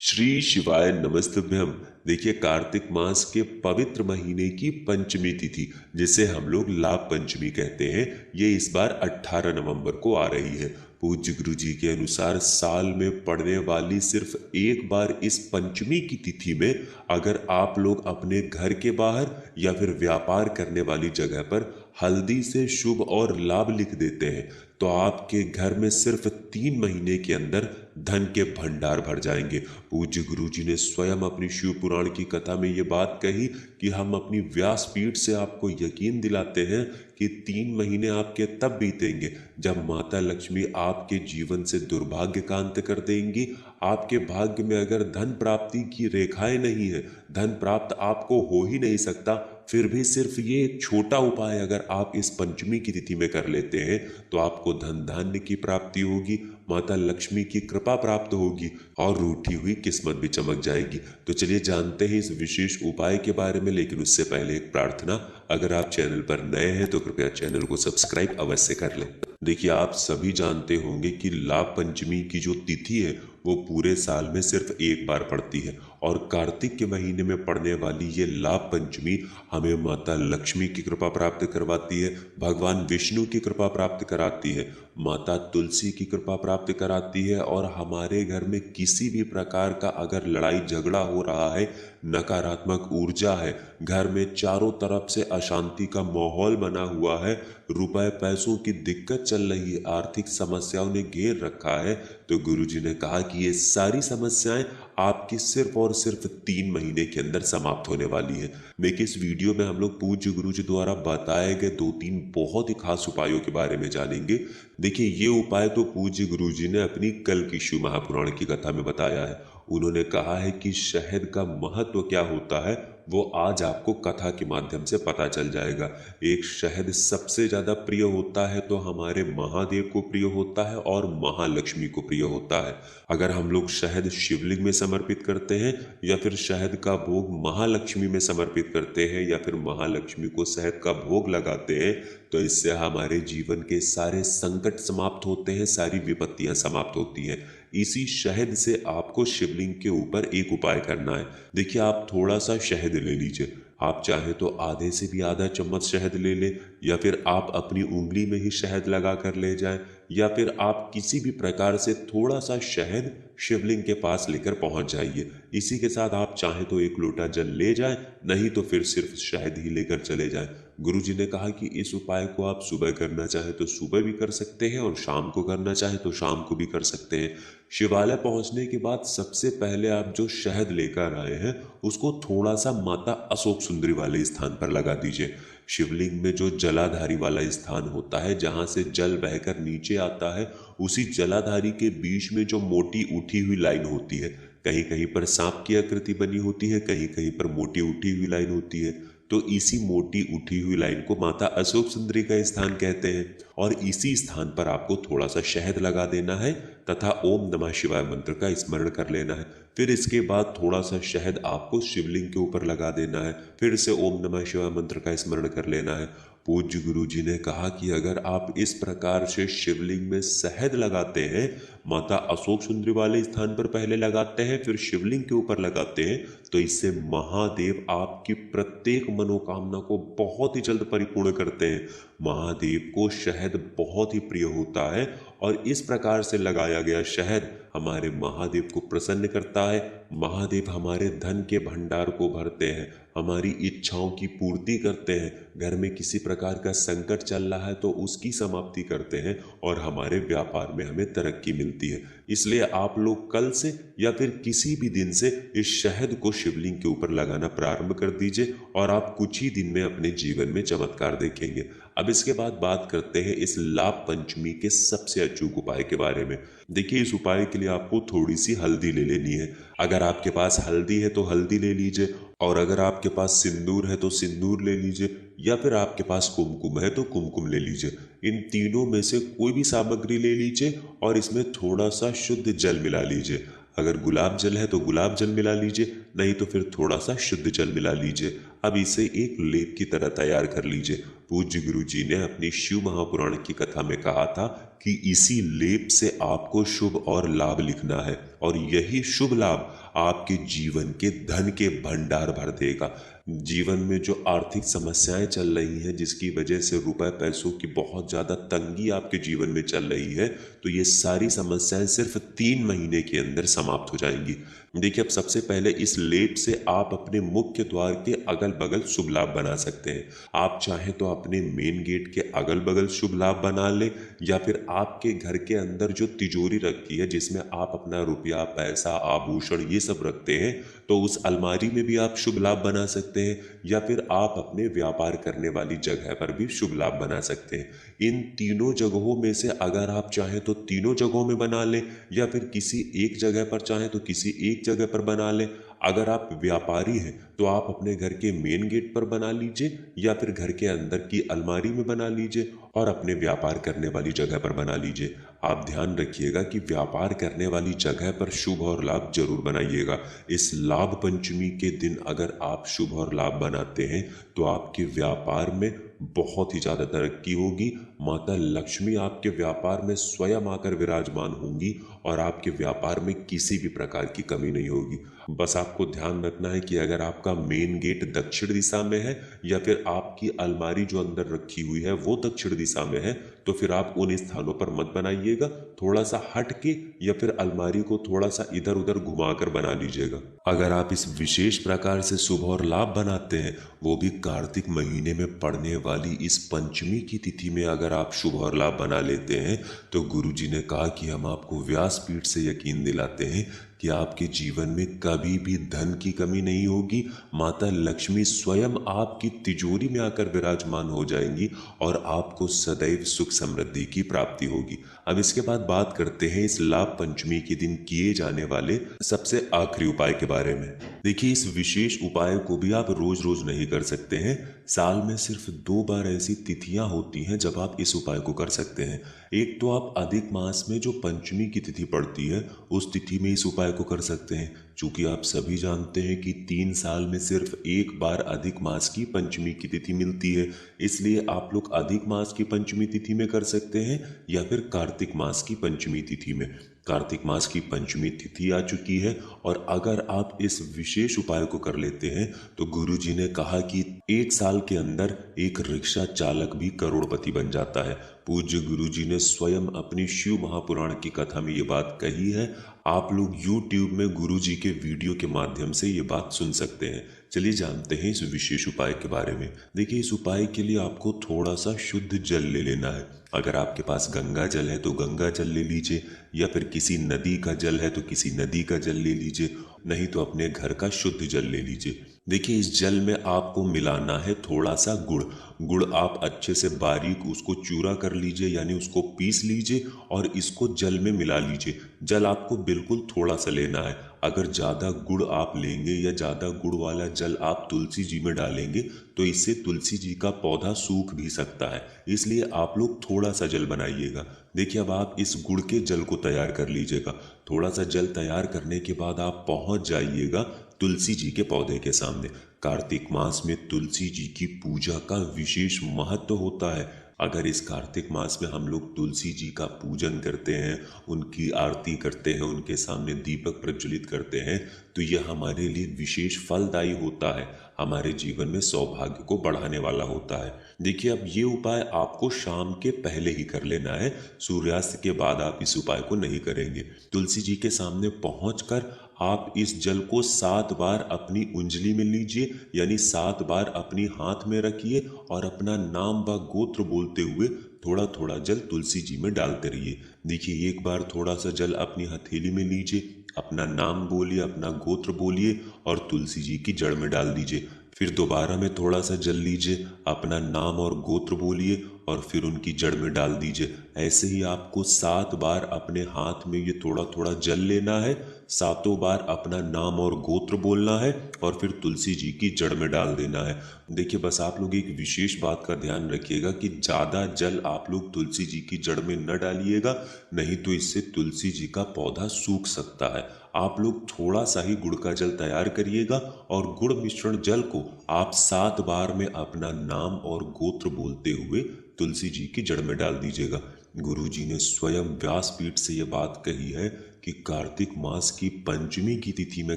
श्री शिवाय नमस्तुभ्यम। देखिए, कार्तिक मास के पवित्र महीने की पंचमी तिथि जिसे हम लोग लाभ पंचमी कहते हैं, ये इस बार 18 नवंबर को आ रही है। पूज्य गुरु जी के अनुसार साल में पड़ने वाली सिर्फ एक बार इस पंचमी की तिथि में अगर आप लोग अपने घर के बाहर या फिर व्यापार करने वाली जगह पर हल्दी से शुभ और लाभ लिख देते हैं तो आपके घर में सिर्फ 3 महीने के अंदर धन के भंडार भर जाएंगे। पूज्य गुरु जी ने स्वयं अपनी शिव पुराण की कथा में ये बात कही कि हम अपनी व्यासपीठ से आपको यकीन दिलाते हैं कि 3 महीने आपके तब बीतेंगे जब माता लक्ष्मी आपके जीवन से दुर्भाग्य का अंत कर देंगी। आपके भाग्य में अगर धन प्राप्ति की रेखाएं नहीं है, धन प्राप्त आपको हो ही नहीं सकता, फिर भी सिर्फ ये एक छोटा उपाय अगर आप इस पंचमी की तिथि में कर लेते हैं तो आपको धन धान्य की प्राप्ति होगी, माता लक्ष्मी की कृपा प्राप्त होगी और रूठी हुई किस्मत भी चमक जाएगी। तो चलिए जानते हैं इस विशेष उपाय के बारे में, लेकिन उससे पहले एक प्रार्थना। अगर आप चैनल पर नए हैं तो कृपया चैनल को सब्सक्राइब अवश्य कर लें। देखिए, आप सभी जानते होंगे कि लाभ पंचमी की जो तिथि है वो पूरे साल में सिर्फ एक बार पड़ती है और कार्तिक के महीने में पड़ने वाली ये लाभ पंचमी हमें माता लक्ष्मी की कृपा प्राप्त करवाती है, भगवान विष्णु की कृपा प्राप्त कराती है, माता तुलसी की कृपा प्राप्त कराती है और हमारे घर में किसी भी प्रकार का अगर लड़ाई झगड़ा हो रहा है, नकारात्मक ऊर्जा है, घर में चारों तरफ से अशांति का माहौल बना हुआ है, रुपए पैसों की दिक्कत चल रही है, आर्थिक समस्याओं ने घेर रखा है, तो गुरुजी ने कहा कि ये सारी समस्याएं आपकी सिर्फ और सिर्फ 3 महीने के अंदर समाप्त होने वाली है। देखिए, इस वीडियो में हम लोग पूज्य गुरु जी द्वारा बताए गए 2-3 बहुत ही खास उपायों के बारे में जानेंगे। देखिए, ये उपाय तो पूज्य गुरु जी ने अपनी कल की शिव महापुराण की कथा में बताया है। उन्होंने कहा है कि शहद का महत्व क्या होता है वो आज आपको कथा के माध्यम से पता चल जाएगा। एक शहद सबसे ज्यादा प्रिय होता है तो हमारे महादेव को प्रिय होता है और महालक्ष्मी को प्रिय होता है। अगर हम लोग शहद शिवलिंग में समर्पित करते हैं या फिर शहद का भोग महालक्ष्मी में समर्पित करते हैं या फिर महालक्ष्मी को शहद का भोग लगाते हैं तो इससे हमारे जीवन के सारे संकट समाप्त होते हैं, सारी विपत्तियां समाप्त होती हैं। इसी शहद से आपको शिवलिंग के ऊपर एक उपाय करना है। देखिए, आप थोड़ा सा शहद ले लीजिए, आप चाहे तो आधे से भी आधा चम्मच शहद ले लें या फिर आप अपनी उंगली में ही शहद लगा कर ले जाएं या फिर आप किसी भी प्रकार से थोड़ा सा शहद शिवलिंग के पास लेकर पहुंच जाइए। इसी के साथ आप चाहे तो एक लोटा जल ले जाएं, नहीं तो फिर सिर्फ शहद ही लेकर चले जाएं। गुरुजी ने कहा कि इस उपाय को आप सुबह करना चाहे तो सुबह भी कर सकते हैं और शाम को करना चाहे तो शाम को भी कर सकते हैं। शिवालय पहुंचने के बाद सबसे पहले आप जो शहद लेकर आए हैं उसको थोड़ा सा माता अशोक सुंदरी वाले स्थान पर लगा दीजिए। शिवलिंग में जो जलाधारी वाला स्थान होता है जहां से जल बहकर नीचे आता है, उसी जलाधारी के बीच में जो मोटी उठी हुई लाइन होती है, कहीं कहीं पर सांप की आकृति बनी होती है, कहीं कहीं पर मोटी उठी हुई लाइन होती है, तो इसी मोटी उठी हुई लाइन को माता अशोक सुंदरी का स्थान कहते हैं और इसी स्थान पर आपको थोड़ा सा शहद लगा देना है तथा ओम नमः शिवाय मंत्र का स्मरण कर लेना है। फिर इसके बाद थोड़ा सा शहद आपको शिवलिंग के ऊपर लगा देना है, फिर से ओम नमः शिवाय मंत्र का स्मरण कर लेना है। पूज्य गुरु जी ने कहा कि अगर आप इस प्रकार से शिवलिंग में शहद लगाते हैं, माता अशोक सुंदरी वाले स्थान पर पहले लगाते हैं फिर शिवलिंग के ऊपर लगाते हैं, तो इससे महादेव आपकी प्रत्येक मनोकामना को बहुत ही जल्द परिपूर्ण करते हैं। महादेव को शहद बहुत ही प्रिय होता है और इस प्रकार से लगाया गया शहद हमारे महादेव को प्रसन्न करता है। महादेव हमारे धन के भंडार को भरते हैं, हमारी इच्छाओं की पूर्ति करते हैं, घर में किसी प्रकार का संकट चल रहा है तो उसकी समाप्ति करते हैं और हमारे व्यापार में हमें तरक्की मिलती है। इसलिए आप लोग कल से या फिर किसी भी दिन से इस शहद को शिवलिंग के ऊपर लगाना प्रारंभ कर दीजिए और आप कुछ ही दिन में अपने जीवन में चमत्कार देखेंगे। अब इसके बाद बात करते हैं इस लाभ पंचमी के सबसे अचूक उपाय के बारे में। देखिए, इस उपाय के लिए आपको थोड़ी सी हल्दी ले लेनी है। अगर आपके पास हल्दी है तो हल्दी ले लीजिए और अगर आपके पास सिंदूर है तो सिंदूर ले लीजिए या फिर आपके पास कुमकुम है तो कुमकुम ले लीजिए। इन तीनों में से कोई भी सामग्री ले लीजिए और इसमें थोड़ा सा शुद्ध जल मिला लीजिए। अगर गुलाब जल है तो गुलाब जल मिला लीजिए, नहीं तो फिर थोड़ा सा शुद्ध जल मिला लीजिए। अब इसे एक लेप की तरह तैयार कर लीजिए। पूज्य गुरु जी ने अपनी शिव महापुराण की कथा में कहा था कि इसी लेप से आपको शुभ और लाभ लिखना है और यही शुभ लाभ आपके जीवन के धन के भंडार भर देगा। जीवन में जो आर्थिक समस्याएं चल रही हैं, जिसकी वजह से रुपए पैसों की बहुत ज़्यादा तंगी आपके जीवन में चल रही है, तो ये सारी समस्याएं सिर्फ 3 महीने के अंदर समाप्त हो जाएंगी। देखिए, अब सबसे पहले इस लेप से आप अपने मुख्य द्वार के अगल बगल शुभ लाभ बना सकते हैं। आप चाहें तो अपने मेन गेट के अगल बगल शुभ लाभ बना लें, या फिर आपके घर के अंदर जो तिजोरी रखी है जिसमें आप अपना रुपया, पैसा, आभूषण ये सब रखते हैं, तो उस अलमारी में भी आप शुभ लाभ बना सकते हैं, या फिर आप अपने व्यापार करने वाली जगह पर भी शुभ लाभ बना सकते हैं। इन तीनों जगहों में से अगर आप चाहें तो तीनों जगहों में बना लें, या फिर किसी एक जगह पर चाहें तो किसी एक जगह पर बना लें। अगर आप व्यापारी हैं तो आप अपने घर के मेन गेट पर बना लीजिए, या फिर घर के अंदर की अलमारी में बना लीजिए, और अपने व्यापार करने वाली जगह पर बना लीजिए। आप ध्यान रखिएगा कि व्यापार करने वाली जगह पर शुभ और लाभ जरूर बनाइएगा। इस लाभ पंचमी के दिन अगर आप शुभ और लाभ बनाते हैं तो आपके व्यापार में बहुत ही ज़्यादा तरक्की होगी। माता लक्ष्मी आपके व्यापार में स्वयं आकर विराजमान होंगी और आपके व्यापार में किसी भी प्रकार की कमी नहीं होगी। बस आपको ध्यान रखना है कि अगर आपका मेन गेट दक्षिण दिशा में है, या फिर आपकी अलमारी जो अंदर रखी हुई है वो दक्षिण दिशा में है, तो फिर आप उन स्थानों पर मत बनाइएगा। थोड़ा सा हट के या फिर अलमारी को थोड़ा सा इधर उधर घुमाकर बना लीजिएगा। अगर आप इस विशेष प्रकार से शुभ और लाभ बनाते हैं, वो भी कार्तिक महीने में पड़ने वाली इस पंचमी की तिथि में अगर आप शुभ और लाभ बना लेते हैं, तो गुरुजी ने कहा कि हम आपको व्यासपीठ से यकीन दिलाते हैं कि आपके जीवन में कभी भी धन की कमी नहीं होगी। माता लक्ष्मी स्वयं आपकी तिजोरी में आकर विराजमान हो जाएंगी और आपको सदैव सुख समृद्धि की प्राप्ति होगी। अब इसके बाद बात करते हैं इस लाभ पंचमी के दिन किए जाने वाले सबसे आखिरी उपाय के बारे में। देखिए, इस विशेष उपाय को भी आप रोज रोज नहीं कर सकते हैं। साल में सिर्फ 2 बार ऐसी तिथियां होती हैं जब आप इस उपाय को कर सकते हैं। एक तो आप अधिक मास में जो पंचमी की तिथि पड़ती है उस तिथि में इस उपाय को कर सकते हैं। चूंकि आप सभी जानते हैं कि 3 साल में सिर्फ एक बार अधिक मास की पंचमी की तिथि मिलती है, इसलिए आप लोग अधिक मास की पंचमी तिथि में कर सकते हैं या फिर कार्तिक मास की पंचमी तिथि में। कार्तिक मास की पंचमी तिथि आ चुकी है और अगर आप इस विशेष उपाय को कर लेते हैं तो गुरुजी ने कहा कि 1 साल के अंदर एक रिक्शा चालक भी करोड़पति बन जाता है। पूज्य गुरुजी ने स्वयं अपनी शिव महापुराण की कथा में ये बात कही है। आप लोग YouTube में गुरुजी के वीडियो के माध्यम से ये बात सुन सकते हैं। चलिए जानते हैं इस विशेष उपाय के बारे में। देखिए, इस उपाय के लिए आपको थोड़ा सा शुद्ध जल ले लेना है। अगर आपके पास गंगा जल है तो गंगा जल ले लीजिए, या फिर किसी नदी का जल है तो किसी नदी का जल ले लीजिए, नहीं तो अपने घर का शुद्ध जल ले लीजिए। देखिए, इस जल में आपको मिलाना है थोड़ा सा गुड़। गुड़ आप अच्छे से बारीक उसको चूरा कर लीजिए, यानी उसको पीस लीजिए और इसको जल में मिला लीजिए। जल आपको बिल्कुल थोड़ा सा लेना है। अगर ज़्यादा गुड़ आप लेंगे या ज़्यादा गुड़ वाला जल आप तुलसी जी में डालेंगे तो इससे तुलसी जी का पौधा सूख भी सकता है, इसलिए आप लोग थोड़ा सा जल बनाइएगा। देखिए, अब आप इस गुड़ के जल को तैयार कर लीजिएगा। थोड़ा सा जल तैयार करने के बाद आप पहुंच जाइएगा तुलसी जी के पौधे के सामने। कार्तिक मास में तुलसी जी की पूजा का विशेष महत्व होता है। अगर इस कार्तिक मास में हम लोग तुलसी जी का पूजन करते हैं, उनकी आरती करते हैं, उनके सामने दीपक प्रज्वलित करते हैं, तो यह हमारे लिए विशेष फलदायी होता है, हमारे जीवन में सौभाग्य को बढ़ाने वाला होता है। देखिए, अब ये उपाय आपको शाम के पहले ही कर लेना है। सूर्यास्त के बाद आप इस उपाय को नहीं करेंगे। तुलसी जी के सामने पहुंचकर आप इस जल को 7 बार अपनी उंजली में लीजिए, यानी 7 बार अपनी हाथ में रखिए और अपना नाम व गोत्र बोलते हुए थोड़ा थोड़ा जल तुलसी जी में डालते रहिए। देखिए, एक बार थोड़ा सा जल अपनी हथेली में लीजिए, अपना नाम बोलिए, अपना गोत्र बोलिए और तुलसी जी की जड़ में डाल दीजिए। फिर दोबारा में थोड़ा सा जल लीजिए, अपना नाम और गोत्र बोलिए और फिर उनकी जड़ में डाल दीजिए। ऐसे ही आपको 7 बार अपने हाथ में ये थोड़ा थोड़ा जल लेना है, 7 बार अपना नाम और गोत्र बोलना है और फिर तुलसी जी की जड़ में डाल देना है। देखिए, बस आप लोग एक विशेष बात का ध्यान रखिएगा कि ज़्यादा जल आप लोग तुलसी जी की जड़ में न डालिएगा, नहीं तो इससे तुलसी जी का पौधा सूख सकता है। आप लोग थोड़ा सा ही गुड़ का जल तैयार करिएगा और गुड़ मिश्रण जल को आप 7 बार में अपना नाम और गोत्र बोलते हुए तुलसी जी की जड़ में डाल दीजिएगा। गुरु जी ने स्वयं व्यासपीठ से यह बात कही है कि कार्तिक मास की पंचमी की तिथि में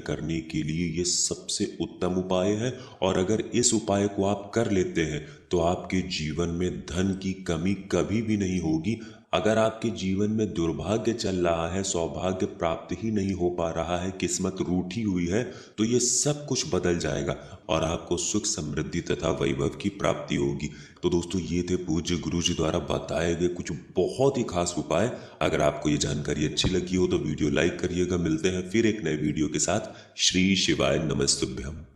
करने के लिए ये सबसे उत्तम उपाय है। और अगर इस उपाय को आप कर लेते हैं तो आपके जीवन में धन की कमी कभी भी नहीं होगी। अगर आपके जीवन में दुर्भाग्य चल रहा है, सौभाग्य प्राप्त ही नहीं हो पा रहा है, किस्मत रूठी हुई है, तो ये सब कुछ बदल जाएगा और आपको सुख समृद्धि तथा वैभव की प्राप्ति होगी। तो दोस्तों, ये थे पूज्य गुरु जी द्वारा बताए गए कुछ बहुत ही खास उपाय। अगर आपको ये जानकारी अच्छी लगी हो तो वीडियो लाइक करिएगा। मिलते हैं फिर एक नए वीडियो के साथ। श्री शिवाय नमस्तुभ्यम।